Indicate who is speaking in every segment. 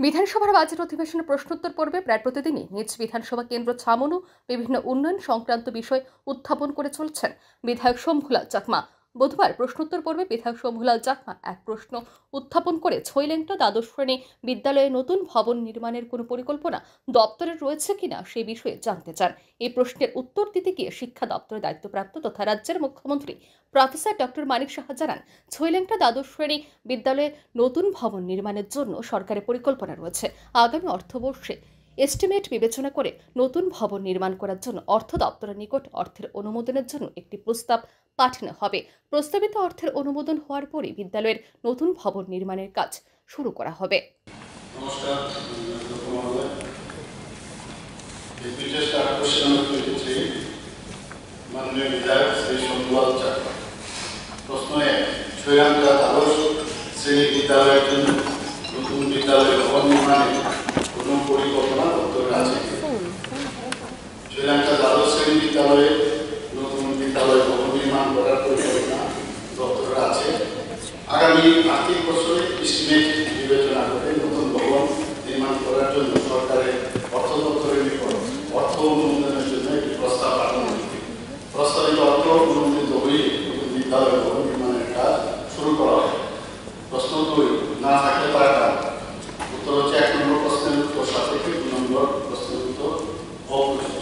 Speaker 1: বিধানসভার বাজেট অধিবেশনের প্রশ্নোত্তর পর্বে প্রায় প্রতিদিনই নিজ বিধানসভা কেন্দ্র ছামনু বিভিন্ন উন্নয়ন সংক্রান্ত বিষয় উত্থাপন করে চলছেন বিধায়ক শম্ভুলাল চাকমা। বুধবার প্রশ্নোত্তর পর্বে বিধায়ক শম্ভুলাল চাকমা এক প্রশ্ন উত্থাপন করে ছৈলেংটা দ্বাদশ শ্রেণী বিদ্যালয়ে নতুন ভবন নির্মাণের কোনো পরিকল্পনা দপ্তরের রয়েছে কিনা সেই বিষয়ে জানতে চান। এই প্রশ্নের উত্তর দিতে গিয়ে শিক্ষা দপ্তরের দায়িত্বপ্রাপ্ত তথা রাজ্যের মুখ্যমন্ত্রী প্রফেসর ডক্টর মানিক সাহা জানান, ছৈলেংটা দ্বাদশ শ্রেণী বিদ্যালয়ে নতুন ভবন নির্মাণের জন্য সরকারের পরিকল্পনা রয়েছে। আগামী অর্থবর্ষে এস্টিমেট বিবেচনা করে নতুন ভবন নির্মাণ করার জন্য অর্থ দপ্তরের নিকট অর্থের অনুমোদনের জন্য একটি প্রস্তাব পাঠানো হবে। প্রস্তাবিত অর্থের অনুমোদন হওয়ার পরে বিদ্যালয়ের নতুন ভবন নির্মাণের কাজ শুরু করা হবে।
Speaker 2: নমস্কার, মাননীয় বিধায়ক শ্রী শম্ভুলাল চাকমা। প্রশ্ন ১, ছৈলেংটা দ্বাদশ শ্রেণী বিদ্যালয়ের জন্য নতুন বিদ্যালয় ভবন নির্মাণের কোনো পরিকল্পনা দপ্তরে আছে? ছৈলেংটা দ্বাদশ শ্রেণী বিদ্যালয়ে নতুন বিদ্যালয় ভবন নির্মাণ করার পরিকল্পনা দপ্তরে আছে। আগামী আর্থিক বছরে এস্টিমেট বিবেচনা করে নতুন ভবন নির্মাণ করার জন্য সরকারের অর্থ দপ্তরের নিকট অর্থ অনুমোদনের জন্য একটি প্রস্তাব পাঠানো হবে। প্রস্তাবিত অর্থ অনুমোদিত হয়ে নতুন বিদ্যালয় ভবন নির্মাণের কাজ শুরু করা হবে। প্রশ্ন ২, না থাকলে তার কারণ। উত্তর হচ্ছে ১ নম্বর প্রশ্নের উত্তর সাপেক্ষে ২ নম্বর প্রশ্নের উত্তর অপ্রযোজ্য।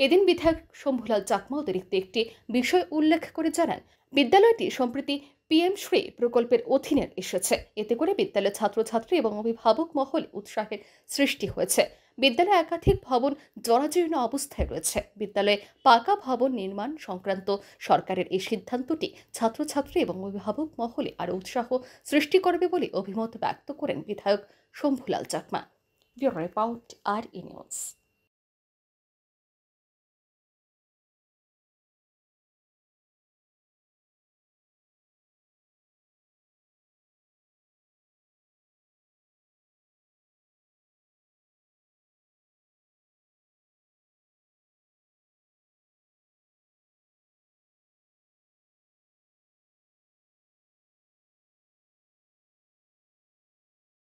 Speaker 1: এদিন বিধায়ক শম্ভুলাল চাকমা অতিরিক্ত একটি বিষয় উল্লেখ করে জানান, বিদ্যালয়টি সম্প্রতি পিএম শ্রী প্রকল্পের অধীনে এসেছে। এতে করে বিদ্যালয়ের ছাত্রছাত্রী এবং অভিভাবক মহলে উৎসাহের সৃষ্টি হয়েছে। বিদ্যালয়ে একাধিক ভবন জরাজীর্ণ অবস্থায় রয়েছে। বিদ্যালয়ে পাকা ভবন নির্মাণ সংক্রান্ত সরকারের এই সিদ্ধান্তটি ছাত্রছাত্রী এবং অভিভাবক মহলে আরও উৎসাহ সৃষ্টি করবে বলে অভিমত ব্যক্ত করেন বিধায়ক শম্ভুলাল চাকমা। ব্যুরো রিপোর্ট, আর ই নিউজ।